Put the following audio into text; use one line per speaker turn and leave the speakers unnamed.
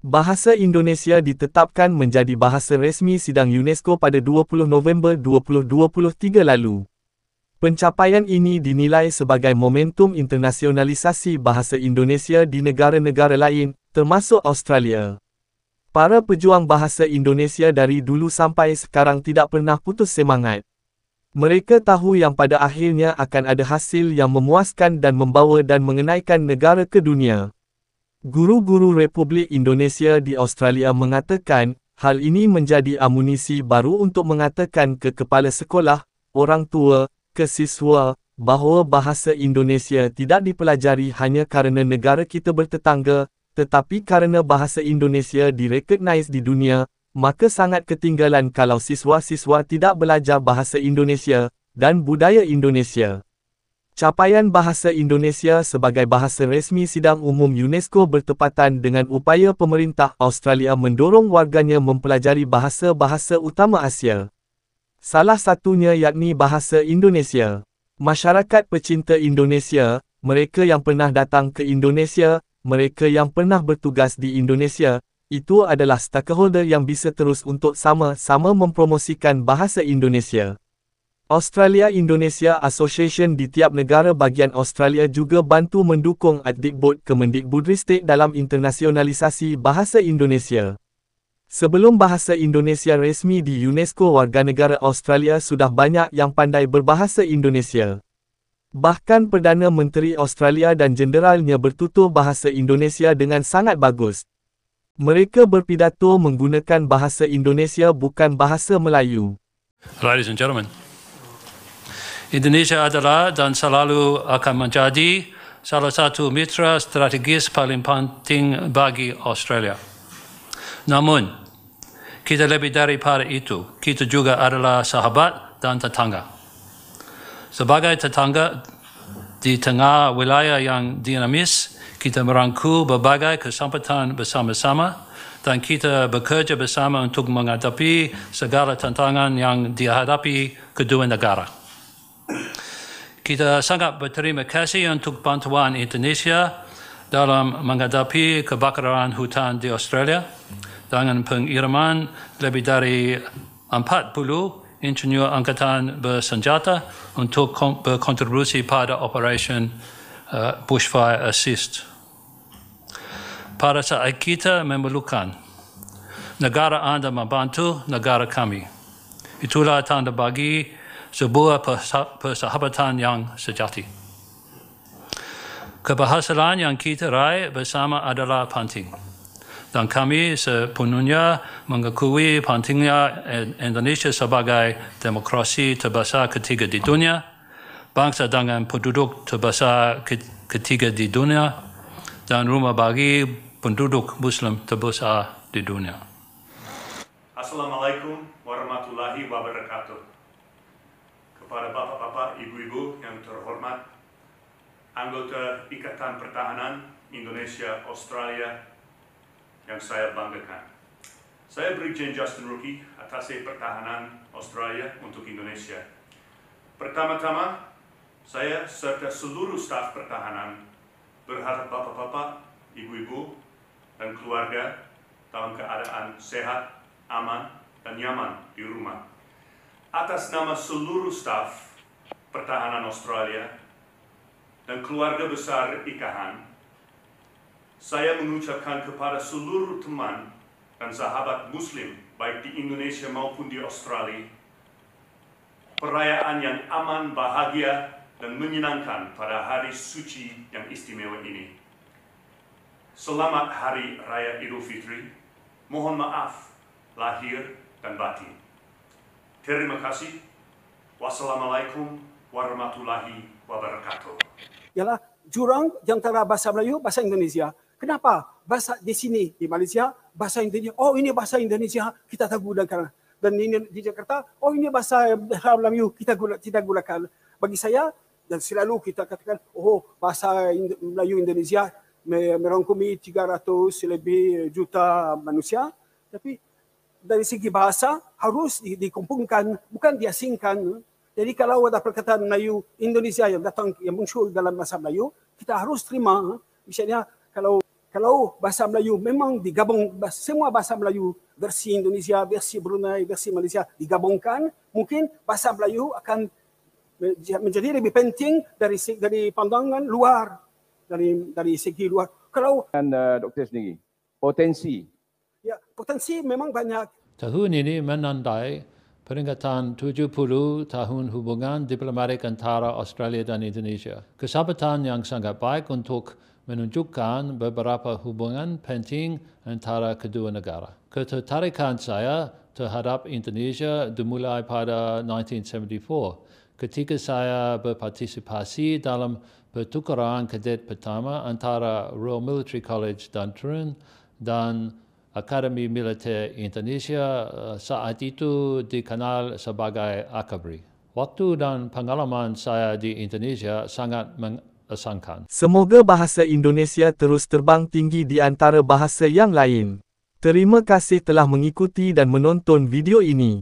Bahasa Indonesia ditetapkan menjadi bahasa resmi sidang UNESCO pada 20 November 2023 lalu. Pencapaian ini dinilai sebagai momentum internasionalisasi bahasa Indonesia di negara-negara lain, termasuk Australia. Para pejuang bahasa Indonesia dari dulu sampai sekarang tidak pernah putus semangat. Mereka tahu yang pada akhirnya akan ada hasil yang memuaskan dan membawa dan mengenaikan negara ke dunia. Guru-guru Republik Indonesia di Australia mengatakan, hal ini menjadi amunisi baru untuk mengatakan ke kepala sekolah, orang tua, ke siswa, bahawa bahasa Indonesia tidak dipelajari hanya kerana negara kita bertetangga, tetapi kerana bahasa Indonesia direkognis di dunia, maka sangat ketinggalan kalau siswa-siswa tidak belajar bahasa Indonesia dan budaya Indonesia. Capaian bahasa Indonesia sebagai bahasa resmi sidang umum UNESCO bertepatan dengan upaya pemerintah Australia mendorong warganya mempelajari bahasa-bahasa utama Asia. Salah satunya yakni bahasa Indonesia. Masyarakat pecinta Indonesia, mereka yang pernah datang ke Indonesia, mereka yang pernah bertugas di Indonesia, itu adalah stakeholder yang bisa terus untuk sama-sama mempromosikan bahasa Indonesia. Australia-Indonesia Association di tiap negara bagian Australia juga bantu mendukung Adikbud Kemendikbudristek dalam internasionalisasi bahasa Indonesia. Sebelum bahasa Indonesia resmi di UNESCO, warga negara Australia sudah banyak yang pandai berbahasa Indonesia. Bahkan Perdana Menteri Australia dan Jeneralnya bertutur bahasa Indonesia dengan sangat bagus. Mereka berpidato menggunakan bahasa Indonesia bukan bahasa Melayu.
Ladies and gentlemen, Indonesia adalah dan selalu akan menjadi salah satu mitra strategis paling penting bagi Australia. Namun, kita lebih daripada itu, kita juga adalah sahabat dan tetangga. Sebagai tetangga di tengah wilayah yang dinamis, kita merangkul berbagai kesempatan bersama-sama dan kita bekerja bersama untuk menghadapi segala tantangan yang dihadapi kedua negara. Kita sangat berterima kasih untuk bantuan Indonesia dalam menghadapi kebakaran hutan di Australia dengan pengiriman lebih dari 40 insinyur angkatan bersenjata untuk berkontribusi pada Operation Bushfire Assist. Pada saat kita memerlukan, negara anda membantu negara kami. Itulah tanda bagi sebuah persahabatan yang sejati. Keberhasilan yang kita raih bersama adalah penting. Dan kami sepenuhnya mengakui pentingnya Indonesia sebagai demokrasi terbesar ketiga di dunia, bangsa dengan penduduk terbesar ketiga di dunia, dan rumah bagi penduduk Muslim terbesar di dunia.
Assalamualaikum warahmatullahi wabarakatuh. Kepada bapak-bapak, ibu-ibu yang terhormat, anggota Ikatan Pertahanan Indonesia Australia yang saya banggakan. Saya Brigjen Justin Rookie, Atase Pertahanan Australia untuk Indonesia. Pertama-tama, saya serta seluruh staf pertahanan berharap bapak-bapak, ibu-ibu, dan keluarga dalam keadaan sehat, aman, dan nyaman di rumah. Atas nama seluruh staf pertahanan Australia dan keluarga besar IKAHAN, saya mengucapkan kepada seluruh teman dan sahabat Muslim, baik di Indonesia maupun di Australia, perayaan yang aman, bahagia, dan menyenangkan pada hari suci yang istimewa ini. Selamat Hari Raya Idul Fitri. Mohon maaf lahir dan batin. Terima kasih. Wassalamualaikum warahmatullahi wabarakatuh.
Ialah jurang di antara bahasa Melayu, bahasa Indonesia. Kenapa? Bahasa di sini, di Malaysia, bahasa Indonesia. Oh, ini bahasa Indonesia, kita tak gunakan. Dan ini di Jakarta, oh ini bahasa Melayu, kita gunakan. Bagi saya, dan selalu kita katakan, oh bahasa Melayu Indonesia merangkumi 300 lebih juta manusia. Tapi dari segi bahasa harus dikumpulkan, bukan diasingkan. Jadi kalau ada perkataan Melayu Indonesia yang datang, yang muncul dalam bahasa Melayu, kita harus terima. Misalnya kalau Kalau bahasa Melayu memang digabung, semua bahasa Melayu, versi Indonesia, versi Brunei, versi Malaysia digabungkan, mungkin bahasa Melayu akan menjadi lebih penting dari pandangan luar, dari segi luar. Kalau
Doktor sendiri, potensi.
ya, potensi memang banyak.
Tahun ini menandai peringatan 70 tahun hubungan diplomatik antara Australia dan Indonesia. Kesahabatan yang sangat baik untuk menunjukkan beberapa hubungan penting antara kedua negara. Ketertarikan saya terhadap Indonesia dimulai pada 1974 ketika saya berpartisipasi dalam pertukaran kadet pertama antara Royal Military College Duntrun dan Akademi Militer Indonesia, saat itu dikenal sebagai Akabri. Waktu dan pengalaman saya di Indonesia sangat mengesankan.
Semoga bahasa Indonesia terus terbang tinggi di antara bahasa yang lain. Terima kasih telah mengikuti dan menonton video ini.